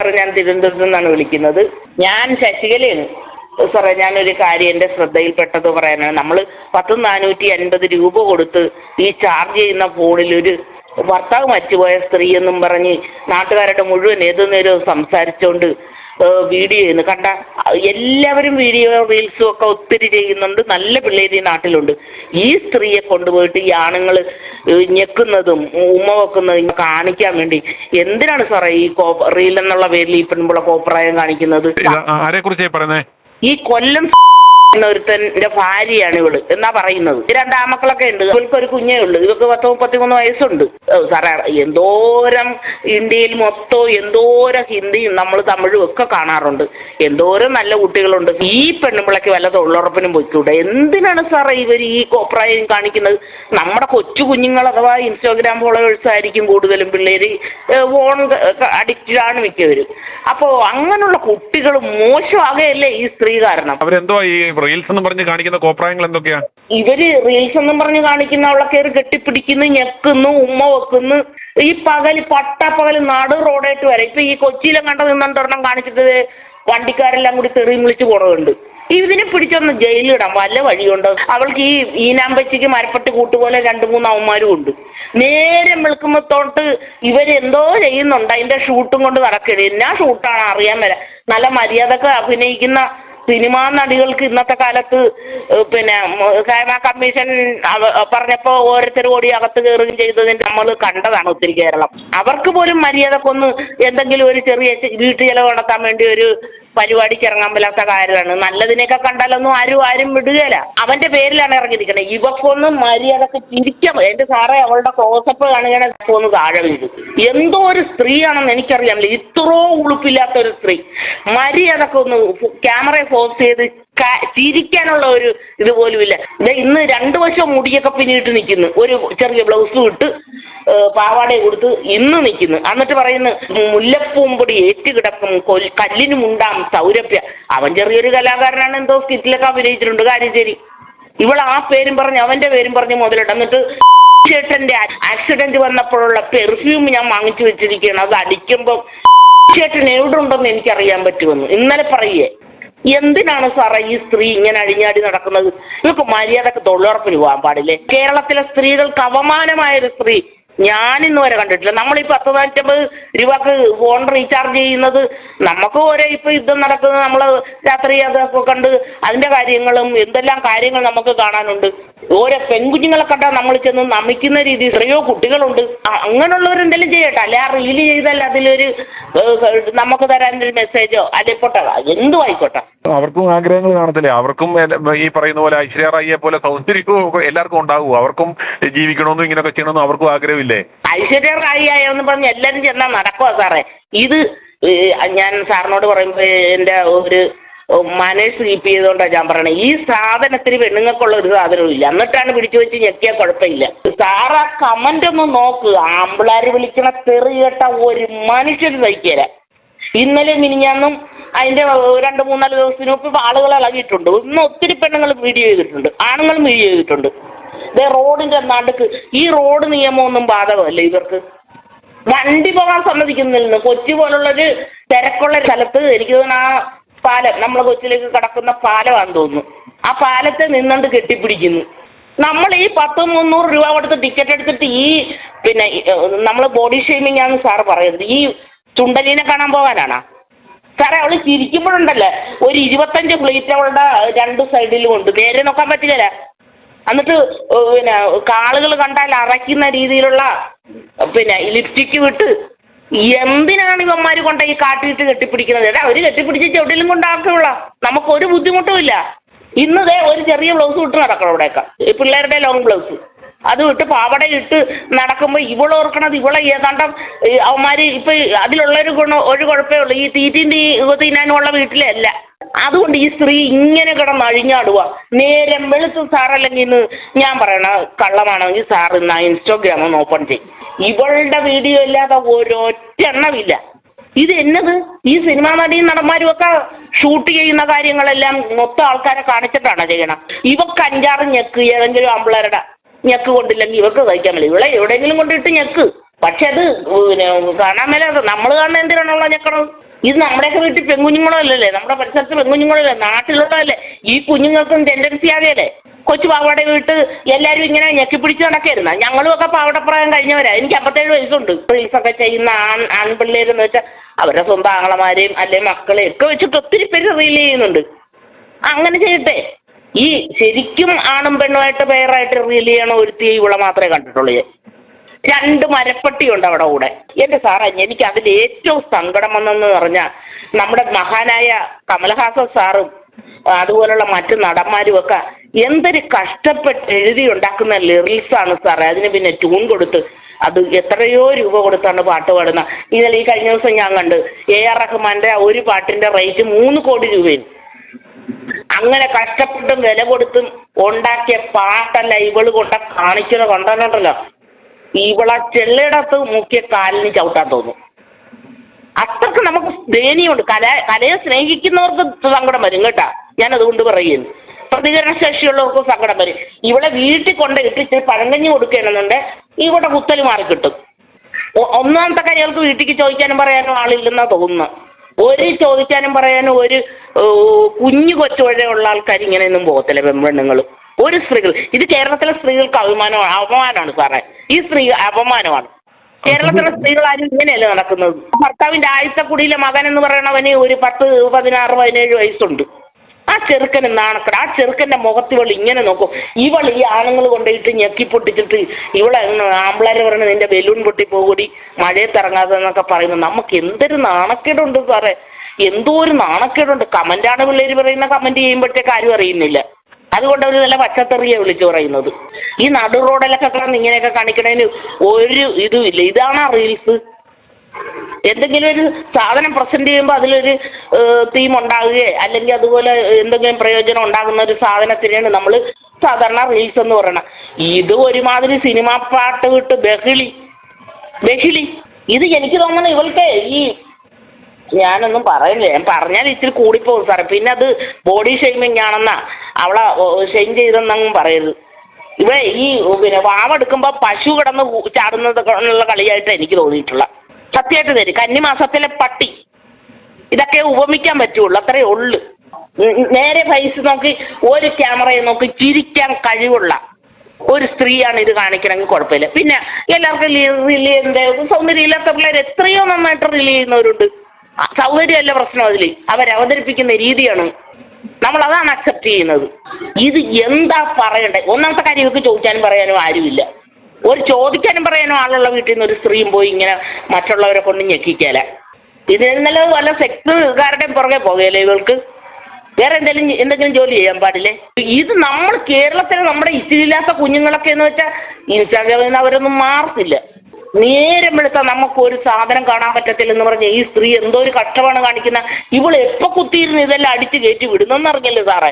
സാറേ, ഞാൻ തിരുവനന്തപുരത്ത് നിന്നാണ് വിളിക്കുന്നത്. ഞാൻ ശശികലയാണ് സാറേ. ഞാനൊരു കാര്യം എൻ്റെ ശ്രദ്ധയിൽപ്പെട്ടത് പറയാനാണ്. നമ്മൾ 450 രൂപ കൊടുത്ത് ഈ ചാർജ് ചെയ്യുന്ന ഫോണിൽ ഒരു ഭർത്താവ് മരിച്ചുപോയ സ്ത്രീ എന്നും പറഞ്ഞ് നാട്ടുകാരുടെ മുഴുവൻ ഏതു നേരവും സംസാരിച്ചുകൊണ്ട് വീഡിയോ ചെയ്യുന്നു. കണ്ട എല്ലാവരും വീഡിയോ റീൽസും ഒക്കെ ഒത്തിരി ചെയ്യുന്നുണ്ട്. നല്ല പിള്ളേർ ഈ നാട്ടിലുണ്ട്. ഈ സ്ത്രീയെ കൊണ്ടുപോയിട്ട് ഈ ആണുങ്ങൾ ഞെക്കുന്നതും ഉമ്മ വെക്കുന്നതും കാണിക്കാൻ വേണ്ടി എന്തിനാണ് സാറേ ഈ റീൽ എന്നുള്ള പേരിൽ ഈ പെൺപിള്ള കോപ്രായം കാണിക്കുന്നത്? ആരെക്കുറിച്ചാണ് പറയുന്നത്? ഈ കൊല്ലം ഒരുത്തന്റെ ഭാര്യയാണ് ഇവള് എന്നാ പറയുന്നത്. 2 ആമക്കളൊക്കെ ഉണ്ട്. ഇവൾക്കൊരു കുഞ്ഞേ ഉള്ളു. ഇവർക്ക് 33 വയസ്സുണ്ട്. സാറേ, എന്തോരം ഇന്ത്യയിൽ മൊത്തം എന്തോരം ഹിന്ദിയും നമ്മൾ തമിഴും ഒക്കെ കാണാറുണ്ട്. എന്തോരം നല്ല കുട്ടികളുണ്ട്. ഈ പെണ്ണുമ്പിളയ്ക്ക് വല്ല തൊഴിലുറപ്പിനും പോയിക്കൂടെ? എന്തിനാണ് സാറേ ഇവർ ഈ കോപ്രായം കാണിക്കുന്നത്? നമ്മുടെ കൊച്ചു കുഞ്ഞുങ്ങൾ അഥവാ ഇൻസ്റ്റാഗ്രാം ഫോളോവേഴ്സ് ആയിരിക്കും കൂടുതലും. പിള്ളേര് ഫോൺ അഡിക്റ്റഡ് ആണ് മിക്കവരും. അപ്പോൾ അങ്ങനെയുള്ള കുട്ടികൾ മോശമാകുകയല്ലേ ഈ സ്ത്രീ കാരണം? അവരെന്തോ ഈ റീൽസ് എന്ന് പറഞ്ഞ് കാണിക്കുന്ന കോപ്രായങ്ങൾ എന്തൊക്കെയാ? ഇവര് റീൽസ് എന്നും പറഞ്ഞ് കാണിക്കുന്ന അവളെ കയറി കെട്ടിപ്പിടിക്കുന്നു, ഞെക്കുന്നു, ഉമ്മ വെക്കുന്നു. ഈ പട്ടാപ്പകല് നാട് റോഡായിട്ട് വരെ ഇപ്പൊ ഈ കൊച്ചിയിലും കണ്ട നിന്നൊരെണ്ണം കാണിച്ചിട്ട് വണ്ടിക്കാരെല്ലാം കൂടി തെറിയും വിളിച്ച് കുറവുണ്ട്. ഇതിനെ പിടിച്ചൊന്ന് ജയിലിടാം വല്ല വഴിയുണ്ടോ? അവൾക്ക് ഈ ഈനാമ്പച്ചിക്ക് മരപ്പെട്ട് കൂട്ടുപോലെ 2-3 അവന്മാരും ഉണ്ട്. നേരം വെളുക്കുമ്പത്തോട്ട് ഇവരെന്തോ ചെയ്യുന്നുണ്ട്. അതിന്റെ ഷൂട്ടും കൊണ്ട് നടക്കരുത്. എന്നാ ഷൂട്ടാണ് അറിയാൻ വരാം. നല്ല മര്യാദക്ക് അഭിനയിക്കുന്ന സിനിമാ നടികൾക്ക് ഇന്നത്തെ കാലത്ത് പിന്നെ ഹേമ കമ്മീഷൻ പറഞ്ഞപ്പോൾ ഓരോരുത്തർ ഓടി അകത്ത് കയറുകയും ചെയ്തതിന് നമ്മൾ കണ്ടതാണ് ഒത്തിരി കേരളം. അവർക്ക് പോലും മര്യാദക്കൊന്ന് എന്തെങ്കിലും ഒരു ചെറിയ വീട്ടു ചെലവ് നടത്താൻ വേണ്ടി ഒരു പരിപാടിക്ക് ഇറങ്ങാൻ പറ്റാത്ത കാര്യമാണ്. നല്ലതിനെയൊക്കെ കണ്ടാലൊന്നും ആരും വിടുകയില്ല. അവന്റെ പേരിലാണ് ഇറങ്ങിയിരിക്കുന്നത്. ഇവക്കൊന്ന് മര്യാദക്ക് ചിരിക്കാൻ. എന്റെ സാറേ, അവളുടെ ക്ലോസപ്പ് കാണുകയാണ് ഒന്ന് താഴെ വീട്. എന്തോ ഒരു സ്ത്രീയാണെന്ന് എനിക്കറിയാമില്ല. ഇത്രയോ ഉളുപ്പില്ലാത്ത ഒരു സ്ത്രീ. മര്യാദക്ക് ഒന്ന് ക്യാമറയെ ഫോക്കസ് ചെയ്ത് ചിരിക്കാനുള്ള ഒരു ഇതുപോലുമില്ല. ഇന്ന് 2 വശം മുടിയൊക്കെ പിന്നിട്ട് നിൽക്കുന്നു. ഒരു ചെറിയ ബ്ലൗസും ഇട്ട് പാവാടയെ കൊടുത്ത് ഇന്ന് നിൽക്കുന്നു. എന്നിട്ട് പറയുന്നു മുല്ലപ്പൂമ്പൊടി ഏറ്റുകിടക്കും കല്ലിനുമുണ്ടാം സൗരഭ്യ. അവൻ ചെറിയൊരു കലാകാരനാണ്. എന്തോ സ്കിറ്റിലൊക്കെ അഭിനയിച്ചിട്ടുണ്ട്. കാര്യം ശരി. ഇവൾ ആ പേരും പറഞ്ഞ് അവന്റെ പേരും പറഞ്ഞ് മുതലിട്ട് എന്നിട്ട് ചേട്ടന്റെ ആക്സിഡന്റ് വന്നപ്പോഴുള്ള പെർഫ്യൂം ഞാൻ വാങ്ങിച്ചു വെച്ചിരിക്കുകയാണ്. അത് അടിക്കുമ്പോൾ ചേട്ടൻ എവിടെ ഉണ്ടെന്ന് എനിക്കറിയാൻ പറ്റുമെന്ന് ഇന്നലെ പറയേ. എന്തിനാണ് സാറേ ഈ സ്ത്രീ ഇങ്ങനെ അഴിഞ്ഞാടി നടക്കുന്നത്? ഇവർക്ക് മര്യാദക്ക് തൊഴിലുറപ്പിന് പോകാൻ പാടില്ലേ? കേരളത്തിലെ സ്ത്രീകൾക്ക് അപമാനമായൊരു സ്ത്രീ ഞാനിന്ന് വരെ കണ്ടിട്ടില്ല. നമ്മളീ 10-150 രൂപക്ക് ഫോൺ റീചാർജ് ചെയ്യുന്നത് നമുക്ക് ഓരോ ഇപ്പൊ യുദ്ധം നടക്കുന്നത് നമ്മൾ രാത്രി അതൊക്കെ കണ്ട് അതിന്റെ കാര്യങ്ങളും എന്തെല്ലാം കാര്യങ്ങൾ നമുക്ക് കാണാനുണ്ട്. ഓരോ പെൺകുഞ്ഞുങ്ങളെ കണ്ടാൽ നമ്മൾ ചെന്ന് നമിക്കുന്ന രീതി എത്രയോ കുട്ടികളുണ്ട്. അങ്ങനെയുള്ളവരെന്തെങ്കിലും ചെയ്യട്ടെ. അല്ലെ ആ റീല് ചെയ്താൽ അതിലൊരു നമുക്ക് തരാനൊരു മെസ്സേജോ അല്ലെ പോട്ടെ എന്തും ആയിക്കോട്ടെ. അവർക്കും ആഗ്രഹങ്ങൾ കാണത്തില്ലേ? അവർക്കും ഈ പറയുന്ന പോലെ ഐശ്വര്യ റായിയെ പോലെ സൗന്ദര്യവും എല്ലാവർക്കും ഉണ്ടാവും. അവർക്കും ജീവിക്കണമെന്നും ഇങ്ങനെയൊക്കെ ചെയ്യണമെന്നും അവർക്കും ആഗ്രഹമില്ലേ? ഐശ്വര്യ റായി ആയെന്ന് പറഞ്ഞ് എല്ലാവരും ചെന്നാൽ നടക്കുവാ സാറേ. ഇത് ഞാൻ സാറിനോട് പറയുമ്പോൾ എൻ്റെ ഒരു മനസ്സ് സ്ലീപ്പ് ചെയ്തുകൊണ്ടാണ് ഞാൻ പറയണത്. ഈ സാധനത്തിന് പെണ്ണുങ്ങൾക്കുള്ള ഒരു സാധനവും ഇല്ല. എന്നിട്ടാണ് പിടിച്ചു വെച്ച് ഞെക്കിയാൽ കുഴപ്പമില്ല. സാർ ആ കമന്റ് ഒന്ന് നോക്ക്. ആമ്പിളാര് വിളിക്കണ തെറി കേട്ട ഒരു മനുഷ്യന് സഹിക്കല. ഇന്നലെ മിനിഞ്ഞാന്നും അതിന്റെ 2-3 ദിവസത്തിന് മുമ്പ് ആളുകൾ ഇളകിയിട്ടുണ്ട്. ഇന്ന് ഒത്തിരി പെണ്ണുങ്ങൾ വീഡിയോ ചെയ്തിട്ടുണ്ട്, ആണുങ്ങളും വീഡിയോ ചെയ്തിട്ടുണ്ട്. റോഡിന്റെ നടുക്ക് ഈ റോഡ് നിയമമൊന്നും ബാധകമല്ല ഇവർക്ക്. വണ്ടി പോകാൻ സമ്മതിക്കുന്നില്ല. കൊച്ചി പോലുള്ളൊരു തിരക്കുള്ള സ്ഥലത്ത് എനിക്ക് തോന്നുന്നു ആ പാലം നമ്മളെ കൊച്ചിയിലേക്ക് കടക്കുന്ന പാലമാണെന്ന് തോന്നുന്നു. ആ പാലത്തെ നിന്നുകൊണ്ട് കെട്ടിപ്പിടിക്കുന്നു. നമ്മൾ ഈ 100-300 രൂപ കൊടുത്ത് ടിക്കറ്റ് എടുത്തിട്ട് ഈ പിന്നെ നമ്മൾ ബോഡി ഷെയ്മിങ് ആണ് സാറ് പറയുന്നത്. ഈ ചുണ്ടലീനെ കാണാൻ പോകാനാണോ സാറേ? അവള് ചിരിക്കുമ്പോഴുണ്ടല്ലേ ഒരു 25 പ്ലേറ്റ് അവളുടെ 2 സൈഡിലും ഉണ്ട്. നേരെ നോക്കാൻ പറ്റില്ല. എന്നിട്ട് പിന്നെ കാളുകൾ കണ്ടാൽ അറയ്ക്കുന്ന രീതിയിലുള്ള പിന്നെ ലിപ്സ്റ്റിക്ക് വിട്ട് എന്തിനാണ് ഇവന്മാര് കൊണ്ട് ഈ കാട്ടിയിട്ട് കെട്ടിപ്പിടിക്കുന്നത്? അവര് കെട്ടിപ്പിടിച്ച് ചെവിട്ടിലും കൊണ്ടാക്കുള്ള നമുക്കൊരു ബുദ്ധിമുട്ടുമില്ല. ഇന്നതേ ഒരു ചെറിയ ബ്ലൗസ് ഇട്ട് നടക്കണം ഇവിടെയൊക്കെ. പിള്ളേരുടെ ലോങ് ബ്ലൗസ് അത് വിട്ട് പാവട ഇട്ട് നടക്കുമ്പോൾ ഇവളോർക്കണത് ഇവളെ ഏതാണ്ടും അവന്മാര് ഇപ്പൊ അതിലുള്ളൊരു ഒരു കുഴപ്പമേ ഉള്ളൂ. ഈ തീറ്റിൻ്റെ തിന്നാനുള്ള വീട്ടിലെ അല്ല. അതുകൊണ്ട് ഈ സ്ത്രീ ഇങ്ങനെ കിടന്ന് അഴിഞ്ഞാടുക. നേരം വെളുത്ത് സാറല്ലെങ്കിൽ ഇന്ന് ഞാൻ പറയണ കള്ളമാണെങ്കിൽ സാർ ഇന്ന് ഇൻസ്റ്റാഗ്രാം ഒന്ന് ഓപ്പൺ ചെയ്യും. ഇവളുടെ വീഡിയോ ഇല്ലാതെ ഒരൊറ്റ എണ്ണമില്ല. ഇത് എന്നത് ഈ സിനിമാ നടിയും നടന്മാരും ഒക്കെ ഷൂട്ട് ചെയ്യുന്ന കാര്യങ്ങളെല്ലാം മൊത്തം ആൾക്കാരെ കാണിച്ചിട്ടാണ് ചെയ്യണം. ഇവക്ക് 5-6 ഞെക്ക് ഏതെങ്കിലും ആമ്പിളരുടെ ഞെക്ക് കൊണ്ടില്ലെങ്കിൽ ഇവക്ക് കഴിക്കാൻ പറ്റില്ല. ഇവളെ എവിടെയെങ്കിലും കൊണ്ടിട്ട് ഞെക്ക്. പക്ഷെ അത് കാണാൻ മേലെ നമ്മൾ കാണുന്ന എന്തിനാണുള്ള ഞെക്കണം? ഇത് നമ്മുടെയൊക്കെ വീട്ടിൽ പെൺകുഞ്ഞുങ്ങളല്ലേ, നമ്മുടെ പരിസരത്ത് പെൺകുഞ്ഞുങ്ങളല്ലേ, നാട്ടിലുള്ളതല്ലേ. ഈ കുഞ്ഞുങ്ങൾക്കും ടെൻഡൻസി ആകെയല്ലേ. കൊച്ചു പാവാട വീട്ട് എല്ലാവരും ഇങ്ങനെ ഞെക്കിപ്പിടിച്ച് നടക്കായിരുന്ന. ഞങ്ങളും ഒക്കെ പാവടപ്രായം കഴിഞ്ഞവരാ. എനിക്ക് 57 വയസ്സുണ്ട്. റീൽസൊക്കെ ചെയ്യുന്ന ആൺപിള്ളേരെന്ന് വെച്ചാൽ അവരുടെ സ്വന്തം ആങ്ങളമാരെയും അല്ലെ മക്കളെയും ഒക്കെ വെച്ചിട്ട് ഒത്തിരി പേര് റീൽ ചെയ്യുന്നുണ്ട്. അങ്ങനെ ചെയ്യട്ടെ. ഈ ശരിക്കും ആണും പെണ്ണുമായിട്ട് പേരായിട്ട് റീൽ ചെയ്യണ ഒരുത്തി ഇവിടെ മാത്രമേ കണ്ടിട്ടുള്ളൂ. 2 മരപ്പട്ടിയുണ്ട് അവിടെ കൂടെ. എൻ്റെ സാറേ, എനിക്ക് അതിൽ ഏറ്റവും സങ്കടം വന്നെന്ന് പറഞ്ഞാൽ നമ്മുടെ മഹാനായ കമൽഹാസൻ സാറും അതുപോലുള്ള മറ്റു നടന്മാരും ഒക്കെ എന്തൊരു കഷ്ടപ്പെട്ട് എഴുതി ഉണ്ടാക്കുന്ന ലിറിക്സാണ് സാറേ. അതിന് പിന്നെ ട്യൂൺ കൊടുത്ത് അത് എത്രയോ രൂപ കൊടുത്താണ് പാട്ട് പാടുന്നത്. ഇന്നലെ ഈ കഴിഞ്ഞ ദിവസം ഞാൻ കണ്ട് AR റഹ്മാന്റെ ഒരു പാട്ടിന്റെ റേറ്റ് 3 കോടി രൂപയും. അങ്ങനെ കഷ്ടപ്പെട്ടും വില കൊടുത്തും ഉണ്ടാക്കിയ പാട്ടല്ല ഇവള് കൊണ്ട കാണിക്കുന്ന കൊണ്ടുണ്ടല്ലോ, ഇവളെ ചെള്ളിടത്ത് മുക്കിയ കാലിന് ചവിട്ടാൻ തോന്നും. അത്രക്ക് നമുക്ക് ദയനീയമുണ്ട്. കലയെ സ്നേഹിക്കുന്നവർക്ക് സങ്കടം വരും കേട്ടാ. ഞാൻ അതുകൊണ്ട് പറയുന്നു, പ്രതികരണ ശേഷിയുള്ളവർക്കും സങ്കടം വരും. ഇവിടെ വീട്ടിൽ കൊണ്ട് ഇട്ടിച്ച് പഴങ്കഞ്ഞി കൊടുക്കണമെന്നുണ്ട് ഇവിടെ കുത്തൽ മാറി കിട്ടും. ഒന്നാമത്തെ കാര്യം അവർക്ക് വീട്ടിലേക്ക് ചോദിക്കാനും പറയാനും ആളില്ലെന്നാ തോന്നുന്നത്. ഒരു ചോദിക്കാനും പറയാനും ഒരു കുഞ്ഞു കൊച്ചുവഴയുള്ള ആൾക്കാർ ഇങ്ങനെയൊന്നും പോകത്തില്ല. പെൺപെണ്ണുങ്ങൾ, ഒരു സ്ത്രീകൾ. ഇത് കേരളത്തിലെ സ്ത്രീകൾക്ക് അപമാനമാണ് സാറേ. ഈ സ്ത്രീ അപമാനമാണ്. കേരളത്തിലെ സ്ത്രീകൾ ആരും ഇങ്ങനെയല്ല നടക്കുന്നത്. ഭർത്താവിന്റെ ആഴ്ച കുടിയിലെ മകൻ എന്ന് പറയണവന് ഒരു 10, 16, 17 വയസ്സുണ്ട്. ആ ചെറുക്കന് നാണക്കട. ആ ചെറുക്കൻ്റെ മുഖത്തിവൾ ഇങ്ങനെ നോക്കും. ഇവൾ ഈ ആണുങ്ങൾ കൊണ്ടുപോയിട്ട് ഞെക്കി പൊട്ടിച്ചിട്ട് ഇവളെ ആമ്പിളാര് പറഞ്ഞ് നിന്റെ ബലൂൺ പൊട്ടി പോകൂടി മഴയത്തിറങ്ങാതെ എന്നൊക്കെ പറയുന്നത് നമുക്ക് എന്തൊരു നാണക്കേടുണ്ട് സാറേ. എന്തോ ഒരു നാണക്കേടുണ്ട്. കമന്റാണ് പിള്ളേർ പറയുന്ന. കമന്റ് ചെയ്യുമ്പോഴത്തേക്ക് ആരും അറിയുന്നില്ല. അതുകൊണ്ട് അവർ നല്ല പച്ചത്തെറിയെ വിളിച്ചു പറയുന്നത്. ഈ നടു റോഡിലൊക്കെ കിടന്ന് ഇങ്ങനെയൊക്കെ കാണിക്കണതിന് ഒരു ഇതുമില്ല. ഇതാണ് റീൽസ്. എന്തെങ്കിലും ഒരു സാധനം പ്രസന്റ് ചെയ്യുമ്പോൾ അതിലൊരു തീം ഉണ്ടാകുകയോ അല്ലെങ്കിൽ അതുപോലെ എന്തെങ്കിലും പ്രയോജനം ഉണ്ടാകുന്ന ഒരു സാധനത്തിനാണ് നമ്മൾ സാധാരണ റീൽസ് എന്ന് പറയണം. ഇത് ഒരുമാതിരി സിനിമാ പാട്ട് വിട്ട് ബഹിളി. ഇത് എനിക്ക് തോന്നുന്നു ഇവൾക്ക് ഈ ഞാനൊന്നും പറയുന്നില്ല. ഞാൻ പറഞ്ഞാൽ ഇച്ചിരി കൂടിപ്പോകും സാറേ. പിന്നെ അത് ബോഡി ഷെയ്മിങ് ആണെന്നാ അവളെ ഷെയിം ചെയ്തെന്നങ്ങും പറയരുത്. ഇവിടെ ഈ പിന്നെ വാവെടുക്കുമ്പോൾ പശു കിടന്ന് ചാടുന്നതൊക്കെയുള്ള കളിയായിട്ട് എനിക്ക് തോന്നിയിട്ടുള്ള. സത്യമായിട്ട് തരും. കന്നിമാസത്തിലെ പട്ടി ഇതൊക്കെ ഉപമിക്കാൻ പറ്റുള്ളൂ. അത്രയേ ഉള്ളു. നേരെ ഫേസ് നോക്കി ഒരു ക്യാമറയെ നോക്കി ചിരിക്കാൻ കഴിവുള്ള ഒരു സ്ത്രീയാണ് ഇത് കാണിക്കണമെങ്കിൽ കുഴപ്പമില്ല. പിന്നെ എല്ലാവർക്കും സൗന്ദര്യമില്ലാത്ത പിള്ളേർ എത്രയോ നന്നായിട്ട് റീൽ ചെയ്യുന്നവരുണ്ട്. സൗകര്യമല്ല പ്രശ്നം. അതിൽ അവരവതരിപ്പിക്കുന്ന രീതിയാണ് നമ്മളതാണ് അക്സെപ്റ്റ് ചെയ്യുന്നത്. ഇത് എന്താ പറയണ്ടേ? ഒന്നാമത്തെ കാര്യം ഇവർക്ക് ചോദിക്കാനും പറയാനും ആരുമില്ല. ഒരു ചോദിക്കാനും പറയാനും ആളുള്ള വീട്ടിൽ നിന്ന് ഒരു സ്ത്രീയും പോയി ഇങ്ങനെ മറ്റുള്ളവരെ കൊണ്ട് ഞെക്കിക്കാല. ഇത് ഇന്നലെ വല്ല സെക്സുകാരുടെയും പുറകെ പോകുകയല്ലേ ഇവൾക്ക്? വേറെ എന്തെങ്കിലും ജോലി ചെയ്യാൻ പാടില്ലേ? ഇത് നമ്മൾ കേരളത്തിലെ നമ്മുടെ ഇച്ചിരില്ലാത്ത കുഞ്ഞുങ്ങളൊക്കെ എന്ന് വെച്ചാൽ ഇൻസ്റ്റാഗ്രാമിൽ നിന്ന് അവരൊന്നും മാറത്തില്ല. നേരം വെളുത്താൽ നമുക്ക് ഒരു സാധനം കാണാൻ പറ്റത്തില്ലെന്ന് പറഞ്ഞ ഈ സ്ത്രീ എന്തോ ഒരു കഷ്ടമാണ് കാണിക്കുന്ന. ഇവൾ എപ്പോൾ കുത്തിയിരുന്ന് ഇതെല്ലാം അടിച്ച് കയറ്റി വിടുന്നെന്ന് അറിഞ്ഞല്ലേ സാറേ?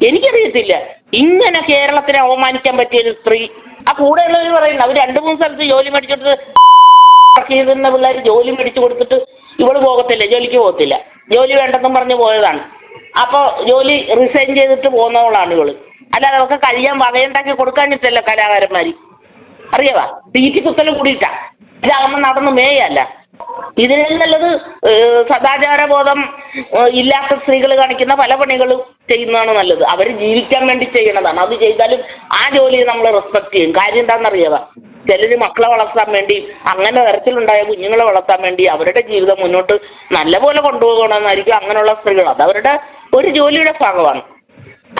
എനിക്കറിയത്തില്ല. ഇങ്ങനെ കേരളത്തിനെ അവമാനിക്കാൻ പറ്റിയൊരു സ്ത്രീ. ആ കൂടെയുള്ളവർ പറയുന്നത് അവർ 2-3 സ്ഥലത്ത് ജോലി മേടിച്ചിട്ട് ചെയ്തിരുന്ന പിള്ളേർ ജോലി മേടിച്ചു കൊടുത്തിട്ട് ഇവള് പോകത്തില്ല, ജോലിക്ക് പോകത്തില്ല. ജോലി വേണ്ടെന്നും പറഞ്ഞ് പോയതാണ്. അപ്പോൾ ജോലി റിസൈൻ ചെയ്തിട്ട് പോകുന്നവളാണ് ഇവള്. അല്ലാതെ അവർക്ക് കഴിയാൻ വകയുണ്ടാക്കി കൊടുക്കാഞ്ഞിട്ടല്ല കലാകാരന്മാർ. അറിയാവാ? തീറ്റി കുത്തലും കൂടിയിട്ടാ. ഇതാകുമ്പോൾ നടന്ന് മേയല്ല. ഇതിനും നല്ലത് സദാചാരബോധം ഇല്ലാത്ത സ്ത്രീകൾ കാണിക്കുന്ന പല പണികളും ചെയ്യുന്നതാണ് നല്ലത്. അവർ ജീവിക്കാൻ വേണ്ടി ചെയ്യണതാണ്. അത് ചെയ്താലും ആ ജോലിയെ നമ്മൾ റെസ്പെക്ട് ചെയ്യും. കാര്യം എന്താണെന്നറിയാവാ? ചിലർ മക്കളെ വളർത്താൻ വേണ്ടി അങ്ങനെ തരത്തിലുണ്ടായ കുഞ്ഞുങ്ങളെ വളർത്താൻ വേണ്ടി അവരുടെ ജീവിതം മുന്നോട്ട് നല്ലപോലെ കൊണ്ടുപോകണമെന്നായിരിക്കും അങ്ങനെയുള്ള സ്ത്രീകൾ. അതവരുടെ ഒരു ജോലിയുടെ ഭാഗമാണ്.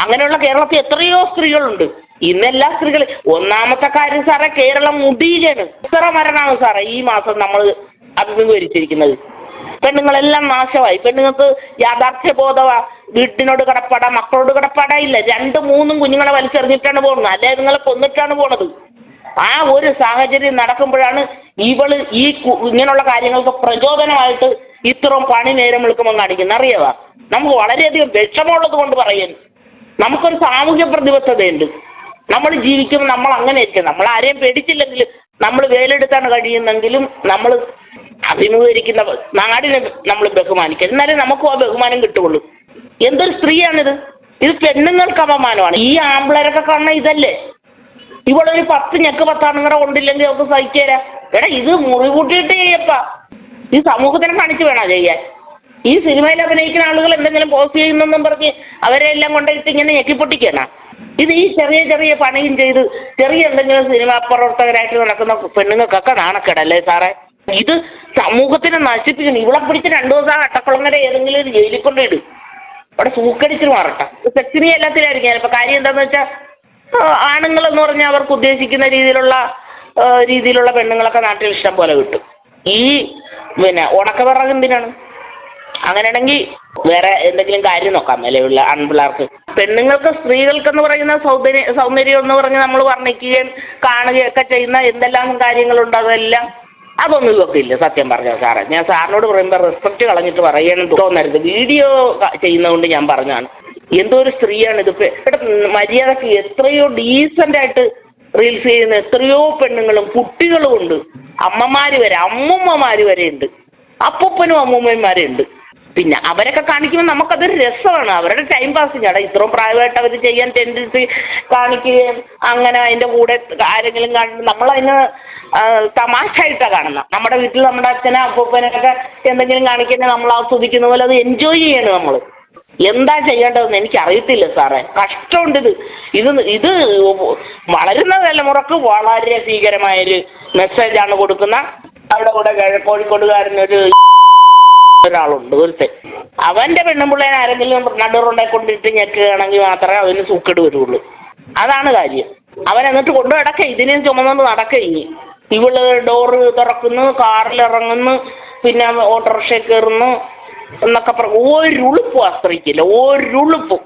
അങ്ങനെയുള്ള കേരളത്തിൽ എത്രയോ സ്ത്രീകളുണ്ട്. ഇന്നെല്ലാ സ്ത്രീകളും. ഒന്നാമത്തെ കാര്യം സാറേ, കേരളം മുടിയിലാണ്. എത്ര മരണമാണ് സാറേ ഈ മാസം നമ്മൾ അഭിമുഖീകരിച്ചിരിക്കുന്നത്. പെണ്ണുങ്ങളെല്ലാം നാശമായി. പെണ്ണുങ്ങൾക്ക് യാഥാർത്ഥ്യബോധമാ. വീട്ടിനോട് കടപ്പാട, മക്കളോട് കടപ്പാട ഇല്ല. 2-3 കുഞ്ഞുങ്ങളെ വലിച്ചെറിഞ്ഞിട്ടാണ് പോകുന്നത്. അല്ലെ നിങ്ങളെ കൊന്നിട്ടാണ് പോണത്. ആ ഒരു സാഹചര്യം നടക്കുമ്പോഴാണ് ഇവള് ഇങ്ങനെയുള്ള കാര്യങ്ങൾക്ക് പ്രചോദനമായിട്ട് ഇത്രയും പണി നേരം വിളിക്കുമ്പോൾ കാണിക്കുന്നത്. അറിയാവാ? നമുക്ക് വളരെയധികം വിഷമമുള്ളത് കൊണ്ട് പറയുന്നു. നമുക്കൊരു സാമൂഹ്യ പ്രതിബദ്ധതയുണ്ട്. നമ്മൾ ജീവിക്കുമ്പോൾ നമ്മൾ അങ്ങനെ ഇരിക്കും. നമ്മൾ ആരെയും പേടിച്ചില്ലെങ്കിൽ നമ്മൾ വേലെടുത്താണ് കഴിയുന്നെങ്കിലും നമ്മൾ അഭിമുഖീകരിക്കുന്ന നാടിനെ നമ്മൾ ബഹുമാനിക്കുക. എന്നാലേ നമുക്കും ആ ബഹുമാനം കിട്ടുള്ളൂ. എന്തൊരു സ്ത്രീയാണിത്? ഇത് പെണ്ണുങ്ങൾക്ക് അപമാനമാണ്. ഈ ആമ്പിളരൊക്കെ കാണുന്ന ഇതല്ലേ? ഇവളൊരു 10 ഞെക്ക് 10 ആണുങ്ങളെ കൊണ്ടില്ലെങ്കിൽ അവർക്ക് സഹിച്ചേരാ. എടാ, ഇത് മുറികൂട്ടിയിട്ട് ചെയ്യപ്പാ. ഈ സമൂഹത്തിനെ കാണിച്ച് വേണം ചെയ്യാൻ. ഈ സിനിമയിൽ അഭിനയിക്കുന്ന ആളുകൾ എന്തെങ്കിലും പോസ്റ്റ് ചെയ്യുന്നെന്നും പറഞ്ഞ് അവരെ എല്ലാം കൊണ്ടിട്ട് ഇങ്ങനെ ഞെക്കിപ്പൊട്ടിക്കണം. ഇത് ഈ ചെറിയ ചെറിയ പണിയും ചെയ്ത് ചെറിയ എന്തെങ്കിലും സിനിമാ പ്രവർത്തകരായിട്ട് നടക്കുന്ന പെണ്ണുങ്ങൾക്കൊക്കെ നാണക്കേടല്ലേ സാറേ? ഇത് സമൂഹത്തിനെ നശിപ്പിക്കണം. ഇവിടെ പിടിച്ച് 2 ദിവസം അട്ടക്കുളങ്ങര ഏതെങ്കിലും ഒരു ജയിലിൽ കൊണ്ടിടും. അവിടെ സൂക്കടിച്ച് മാറട്ടെ. സെക്സിനി എല്ലാത്തിലായിരിക്കും. ചിലപ്പോൾ കാര്യം എന്താണെന്ന് വെച്ചാൽ ആണുങ്ങളെന്ന് പറഞ്ഞാൽ അവർക്ക് ഉദ്ദേശിക്കുന്ന രീതിയിലുള്ള പെണ്ണുങ്ങളൊക്കെ നാട്ടിൽ ഇഷ്ടം പോലെ കിട്ടും. ഈ ഉണക്കവിറക് എന്തിനാണ്? അങ്ങനെയാണെങ്കിൽ വേറെ എന്തെങ്കിലും കാര്യം നോക്കാം നിലവിലുള്ള ആൺപിള്ളേർക്ക്. പെണ്ണുങ്ങൾക്ക് സ്ത്രീകൾക്കെന്ന് പറയുന്ന സൗന്ദര്യം എന്ന് പറഞ്ഞ് നമ്മൾ വർണ്ണിക്കുകയും കാണുകയൊക്കെ ചെയ്യുന്ന എന്തെല്ലാം കാര്യങ്ങളുണ്ട് അതൊന്നും ഇതൊക്കെ ഇല്ല. സത്യം പറഞ്ഞാൽ സാറേ, ഞാൻ സാറിനോട് പറയുമ്പോൾ റെസ്പെക്റ്റ് കളഞ്ഞിട്ട് പറയണമെന്ന് തോന്നരുത്. വീഡിയോ ചെയ്യുന്നതുകൊണ്ട് ഞാൻ പറഞ്ഞതാണ്. എന്തോ ഒരു സ്ത്രീയാണ് ഇത്. ഇവിടെ മര്യാദക്ക് എത്രയോ ഡീസൻ്റായിട്ട് റീൽസ് ചെയ്യുന്ന എത്രയോ പെണ്ണുങ്ങളും കുട്ടികളും ഉണ്ട്. അമ്മമാര് വരെ, അമ്മൂമ്മമാര് വരെ ഉണ്ട്. അപ്പൂപ്പനും അമ്മൂമ്മമാരെ ഉണ്ട്. പിന്നെ അവരൊക്കെ കാണിക്കുമ്പോൾ നമുക്കതൊരു രസമാണ്. അവരുടെ ടൈം പാസിങ്ങാണ്. ഇത്രയും പ്രായമായിട്ട് അവർ ചെയ്യാൻ ടെൻഡൻസി കാണിക്കുകയും അങ്ങനെ അതിൻ്റെ കൂടെ ആരെങ്കിലും നമ്മളതിന് തമാശയായിട്ടാണ് കാണുന്നത്. നമ്മുടെ വീട്ടിൽ നമ്മുടെ അച്ഛനെ അപ്പൂപ്പനൊക്കെ എന്തെങ്കിലും കാണിക്കുന്നത് നമ്മൾ ആസ്വദിക്കുന്ന പോലെ അത് എൻജോയ് ചെയ്യണം നമ്മൾ. എന്താ ചെയ്യേണ്ടതെന്ന് എനിക്കറിയത്തില്ല സാറേ. കഷ്ടമുണ്ട് ഇത് വളരുന്ന തലമുറക്ക് വളരെ ഭീകരമായൊരു മെസ്സേജാണ് കൊടുക്കുന്ന. അവിടെ കൂടെ കോഴിക്കോടുകാരനൊരു ഒരാളുണ്ട്, ഒരുത്തെ. അവൻ്റെ പെണ്ണുമ്പിള്ളേനെ ആരെങ്കിലും നടുറുണ്ടായി കൊണ്ടിട്ട് ഞെക്കുകയാണെങ്കിൽ മാത്രമേ അവന് സൂക്കേട് വരുള്ളൂ. അതാണ് കാര്യം. അവൻ എന്നിട്ട് കൊണ്ടു നടക്കുക, ഇതിനെ ചുമന്നുകൊണ്ട് നടക്കുക. ഇവള് ഡോറ് തുറക്കുന്നു, കാറിലിറങ്ങുന്നു, പിന്നെ ഓട്ടോറിക്ഷയിൽ കയറുന്നു എന്നൊക്കെ ഒരു ഉളുപ്പും ആ സ്ത്രീക്കില്ല, ഒരു ഉളുപ്പും.